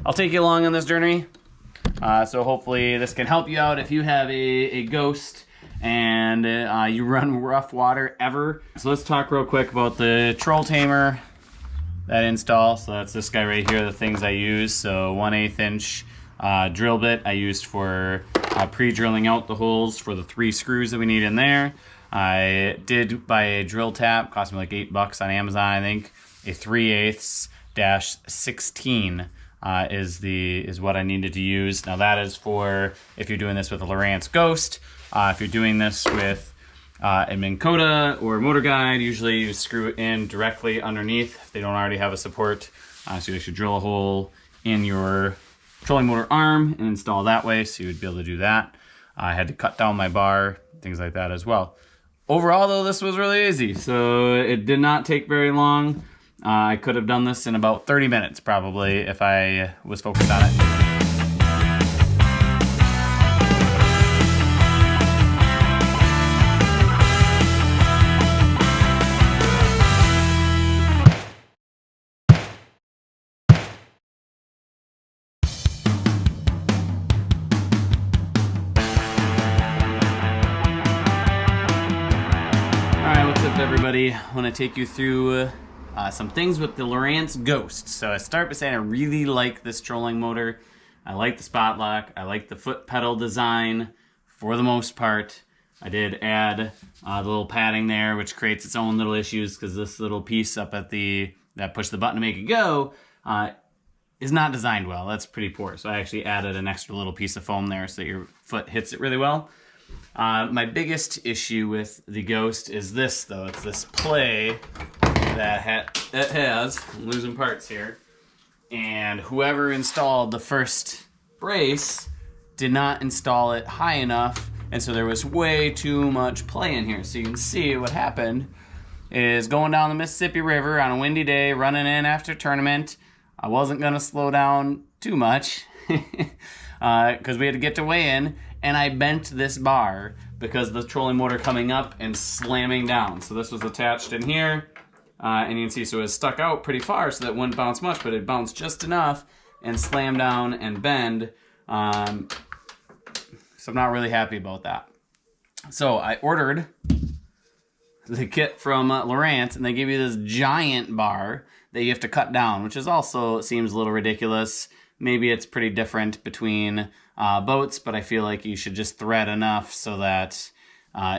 I'll take you along on this journey. So hopefully this can help you out if you have a ghost and you run rough water ever. So let's talk real quick about the Troll-Tamer, that install. So that's this guy right here, the things I use. So 1/8 inch drill bit I used for pre-drilling out the holes for the 3 screws that we need in there. I did buy a drill tap, cost me like $8 on Amazon, I think. A 3/8-16 is what I needed to use. Now that is for if you're doing this with a Lowrance Ghost. If you're doing this with a Minn Kota or motor guide, usually you screw it in directly underneath if they don't already have a support. So you should drill a hole in your trolling motor arm and install that way, so you would be able to do that. I had to cut down my bar, things like that as well. Overall though, this was really easy, so it did not take very long. I could have done this in about 30 minutes probably if I was focused on it. Everybody, I want to take you through some things with the Lowrance Ghost. So I start by saying I really like this trolling motor. I like the spot lock. I like the foot pedal design for the most part. I did add the little padding there, which creates its own little issues because this little piece up at that push the button to make it go is not designed well. That's pretty poor. So I actually added an extra little piece of foam there so that your foot hits it really well. My biggest issue with the Ghost is this, though. It's this play that has, I'm losing parts here, and whoever installed the first brace did not install it high enough, and so there was way too much play in here. So you can see what happened is going down the Mississippi River on a windy day, running in after tournament. I wasn't going to slow down too much because we had to get to weigh in. And I bent this bar because the trolling motor coming up and slamming down. So this was attached in here, and you can see, so it was stuck out pretty far so that it wouldn't bounce much, but it bounced just enough and slam down and bend. So I'm not really happy about that. So I ordered the kit from Lowrance, and they give you this giant bar that you have to cut down, which is also seems a little ridiculous. Maybe it's pretty different between boats, but I feel like you should just thread enough so that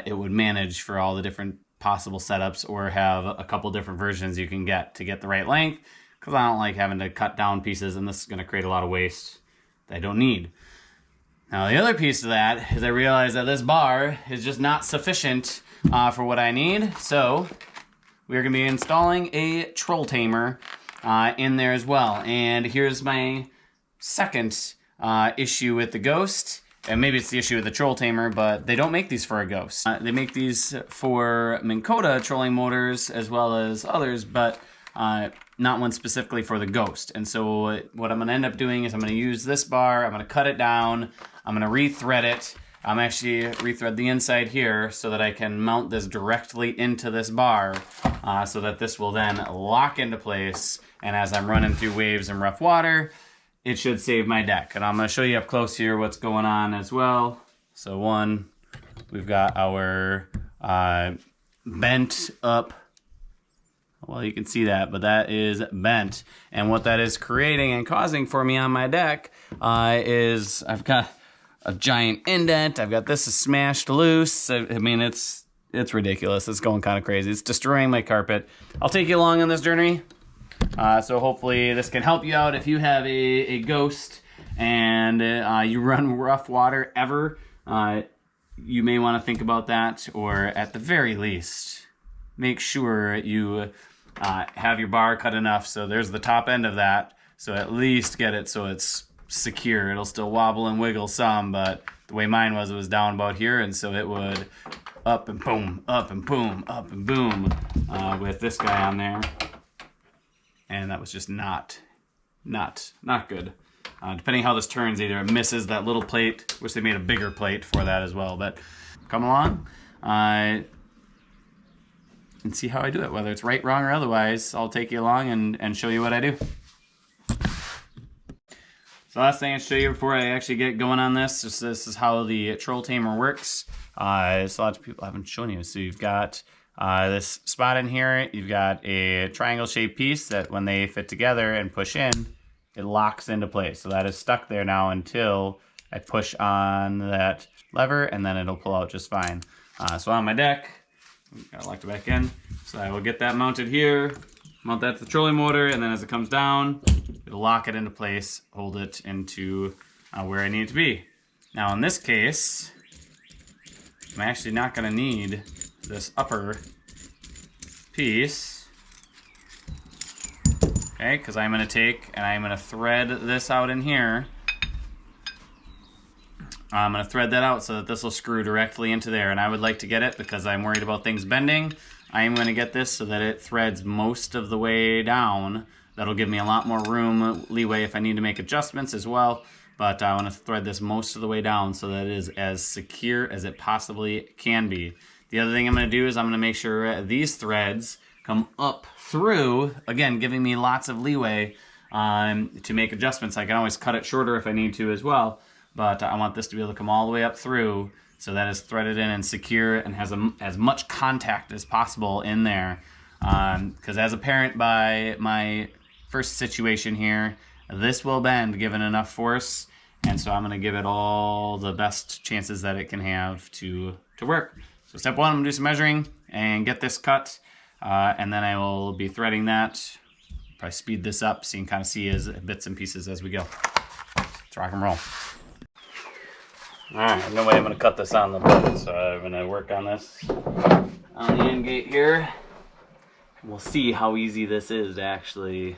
it would manage for all the different possible setups, or have a couple different versions you can get to get the right length, because I don't like having to cut down pieces, and this is going to create a lot of waste that I don't need. Now the other piece of that is I realized that this bar is just not sufficient for what I need, so we're going to be installing a Troll-Tamer in there as well. And here's my second issue with the Ghost, and maybe it's the issue with the Troll-Tamer, but they don't make these for a Ghost. They make these for Minn Kota trolling motors as well as others, but not one specifically for the Ghost. And so what I'm going to end up doing is I'm going to use this bar, I'm going to cut it down, I'm going to rethread it. I'm actually rethread the inside here so that I can mount this directly into this bar so that this will then lock into place, and as I'm running through waves and rough water, it should save my deck. And I'm going to show you up close here what's going on as well. So one, we've got our bent up, well, you can see that, but that is bent. And what that is creating and causing for me on my deck is I've got a giant indent. I've got this smashed loose. I mean, it's ridiculous. It's going kind of crazy. It's destroying my carpet. I'll take you along on this journey. So hopefully this can help you out if you have a Ghost and you run rough water ever. You may want to think about that, or at the very least, make sure you have your bar cut enough so there's the top end of that, so at least get it so it's secure. It'll still wobble and wiggle some, but the way mine was, it was down about here, and so it would up and boom, up and boom, up and boom with this guy on there. And that was just not good. Depending how this turns, either it misses that little plate, wish they made a bigger plate for that as well, but come along and see how I do it. Whether it's right, wrong, or otherwise, I'll take you along and show you what I do. So last thing I'll show you before I actually get going on this is how the Troll-Tamer works. So lots of people haven't shown you. So you've got this spot in here. You've got a triangle-shaped piece that when they fit together and push in, it locks into place. So that is stuck there now until I push on that lever, and then it'll pull out just fine. So on my deck, got locked it back in. So I will get that mounted here, mount that to the trolling motor, and then as it comes down, it'll lock it into place, hold it into where I need it to be. Now in this case, I'm actually not going to need this upper piece, okay, because I'm going to take and I'm going to thread this out in here. I'm going to thread that out so that this will screw directly into there, and I would like to get it because I'm worried about things bending. I am going to get this so that it threads most of the way down. That'll give me a lot more room, leeway if I need to make adjustments as well, but I want to thread this most of the way down so that it is as secure as it possibly can be. The other thing I'm going to do is I'm going to make sure these threads come up through, again, giving me lots of leeway to make adjustments. I can always cut it shorter if I need to as well. But I want this to be able to come all the way up through so that it's threaded in and secure and has as much contact as possible in there. Because as apparent by my first situation here, this will bend given enough force. And so I'm going to give it all the best chances that it can have to work. So step one, I'm going to do some measuring and get this cut. And then I will be threading that. Probably speed this up so you can kind of see as bits and pieces as we go. Let's rock and roll. Alright, no way I'm going to cut this on the board, so I'm going to work on this on the end gate here. We'll see how easy this is to actually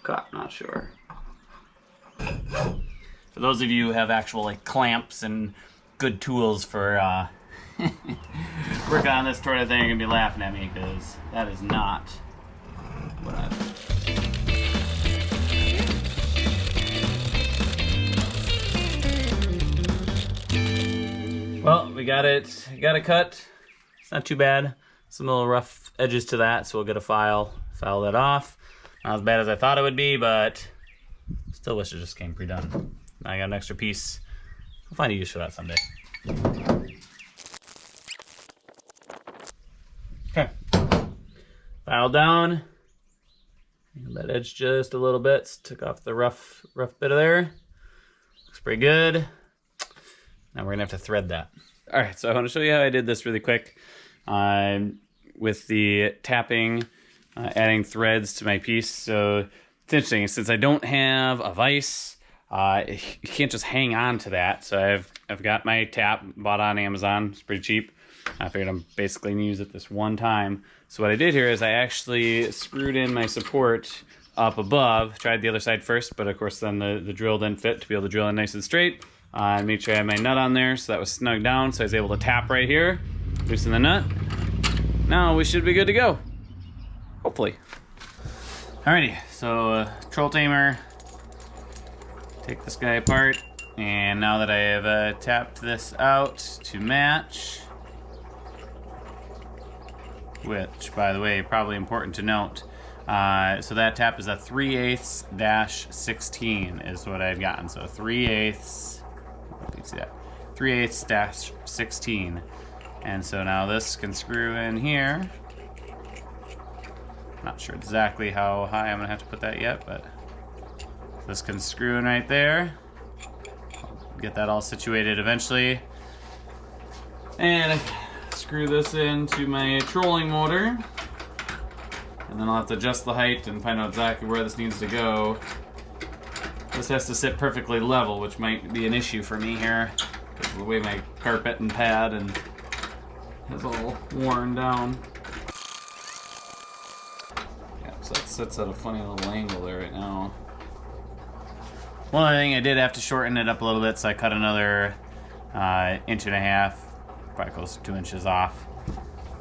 cut, not sure. For those of you who have actual like clamps and good tools for working on this sort of thing, you're going to be laughing at me because that is not what I've... Well, we got it cut. It's not too bad. Some little rough edges to that, so we'll get a file that off. Not as bad as I thought it would be, but still wish it just came pre-done. I got an extra piece. I'll find a use for that someday. Okay. File down. That edge just a little bit. Took off the rough bit of there. Looks pretty good. Now we're gonna have to thread that. All right, so I want to show you how I did this really quick with the tapping, adding threads to my piece. So it's interesting, since I don't have a vise, you can't just hang on to that. So I've got my tap, bought on Amazon, it's pretty cheap. I figured I'm basically gonna use it this one time. So what I did here is I actually screwed in my support up above, tried the other side first, but of course then the drill didn't fit to be able to drill in nice and straight. Made sure I had my nut on there, so that was snug down, so I was able to tap right here, loosen the nut. Now we should be good to go, hopefully. Alrighty, so Troll-Tamer, take this guy apart, and now that I have tapped this out to match, which, by the way, probably important to note, so that tap is a 3/8-16 is what I've gotten, so 3/8. You can see that 3/8-16, and so now this can screw in here. Not sure exactly how high I'm gonna have to put that yet, but this can screw in right there. I'll get that all situated eventually, and screw this into my trolling motor, and then I'll have to adjust the height and find out exactly where this needs to go. This has to sit perfectly level, which might be an issue for me here because of the way my carpet and pad and is all worn down. Yeah, so that sits at a funny little angle there right now. One other thing, I did have to shorten it up a little bit, so I cut another 1.5 inches, probably close to 2 inches off.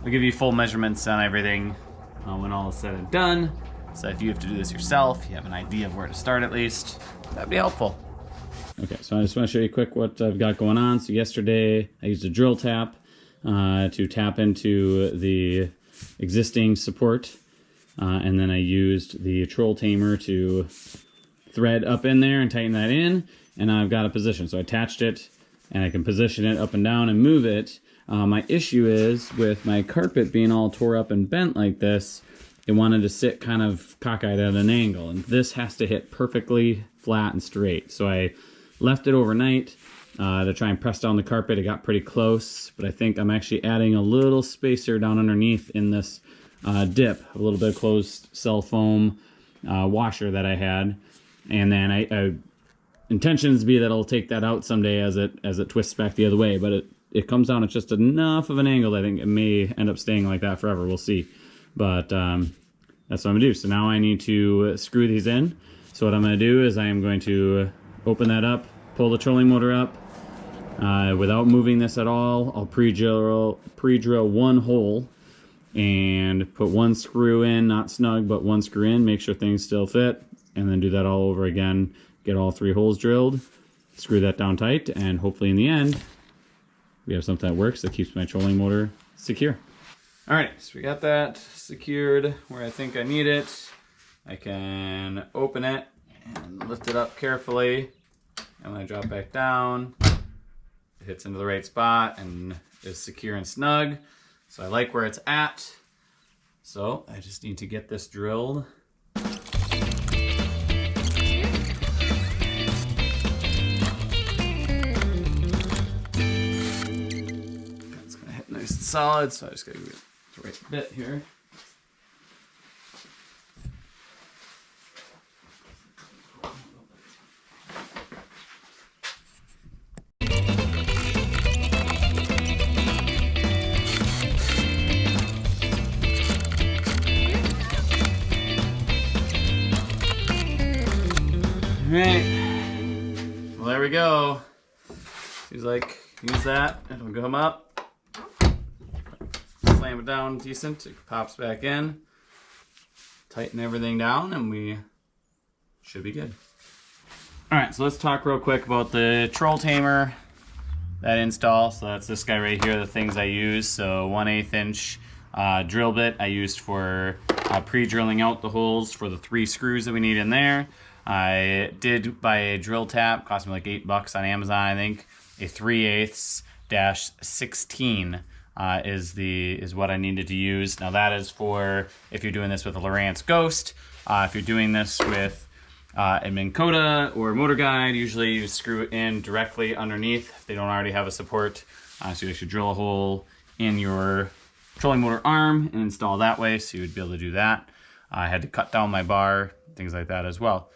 I'll give you full measurements on everything when all is said and done. So if you have to do this yourself, you have an idea of where to start at least, that'd be helpful. Okay, so I just want to show you quick what I've got going on. So yesterday I used a drill tap to tap into the existing support, and then I used the Troll-Tamer to thread up in there and tighten that in, and I've got a position. So I attached it, and I can position it up and down and move it. My issue is with my carpet being all tore up and bent like this, it wanted to sit kind of cockeyed at an angle, and this has to hit perfectly flat and straight. So I left it overnight to try and press down the carpet. It got pretty close, but I think I'm actually adding a little spacer down underneath in this dip, a little bit of closed cell foam washer that I had, and then I intentions be that I'll take that out someday as it twists back the other way, but it comes down at just enough of an angle that I think it may end up staying like that forever. We'll see. But that's what I'm gonna do. So now I need to screw these in. So what I'm gonna do is I am going to open that up, pull the trolling motor up. Without moving this at all, I'll pre-drill one hole and put one screw in, not snug, but one screw in, make sure things still fit, and then do that all over again. Get all 3 holes drilled, screw that down tight, and hopefully in the end, we have something that works that keeps my trolling motor secure. All right, so we got that secured where I think I need it. I can open it and lift it up carefully. And when I drop back down, it hits into the right spot and is secure and snug. So I like where it's at. So I just need to get this drilled. It's gonna hit nice and solid, so I just gotta get the right bit here. Alright, well there we go. Seems like use that, it'll come up. Slam it down decent, it pops back in. Tighten everything down and we should be good. Alright, so let's talk real quick about the Troll-Tamer, that install. So that's this guy right here, the things I use. So 1/8 inch drill bit I used for pre-drilling out the holes for the 3 screws that we need in there. I did buy a drill tap, cost me like $8 on Amazon, I think. A 3/8-16 is what I needed to use. Now that is for if you're doing this with a Lowrance Ghost. If you're doing this with a Minn Kota or Motor Guide, usually you screw it in directly underneath if they don't already have a support. So you should drill a hole in your trolling motor arm and install that way, so you would be able to do that. I had to cut down my bar, things like that as well.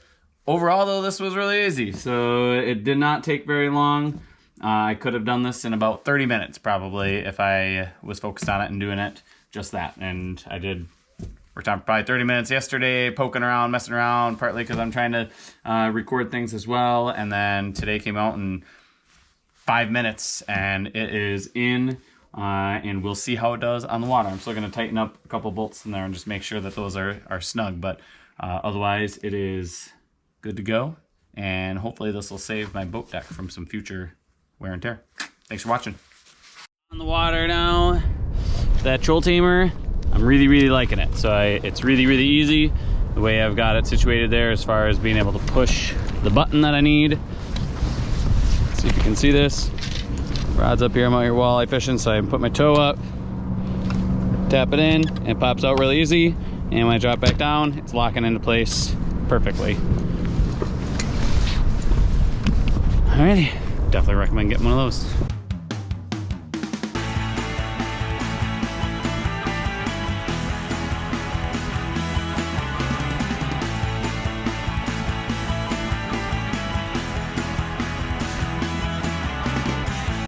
Overall though, this was really easy, so it did not take very long. I could have done this in about 30 minutes probably if I was focused on it and doing it just that. And I did work on probably 30 minutes yesterday, poking around, messing around, partly because I'm trying to record things as well. And then today came out in 5 minutes and it is in. And we'll see how it does on the water. I'm still going to tighten up a couple bolts in there and just make sure that those are snug. But otherwise, it is good to go. And hopefully this will save my boat deck from some future wear and tear. Thanks for watching. On the water now, that Troll-Tamer, I'm really liking it. So it's really easy the way I've got it situated there as far as being able to push the button that I need. Let's see if you can see this. Rod's up here, I'm out here walleye fishing, so I can put my toe up, tap it in, and it pops out really easy. And when I drop back down, it's locking into place perfectly. Alrighty, definitely recommend getting one of those.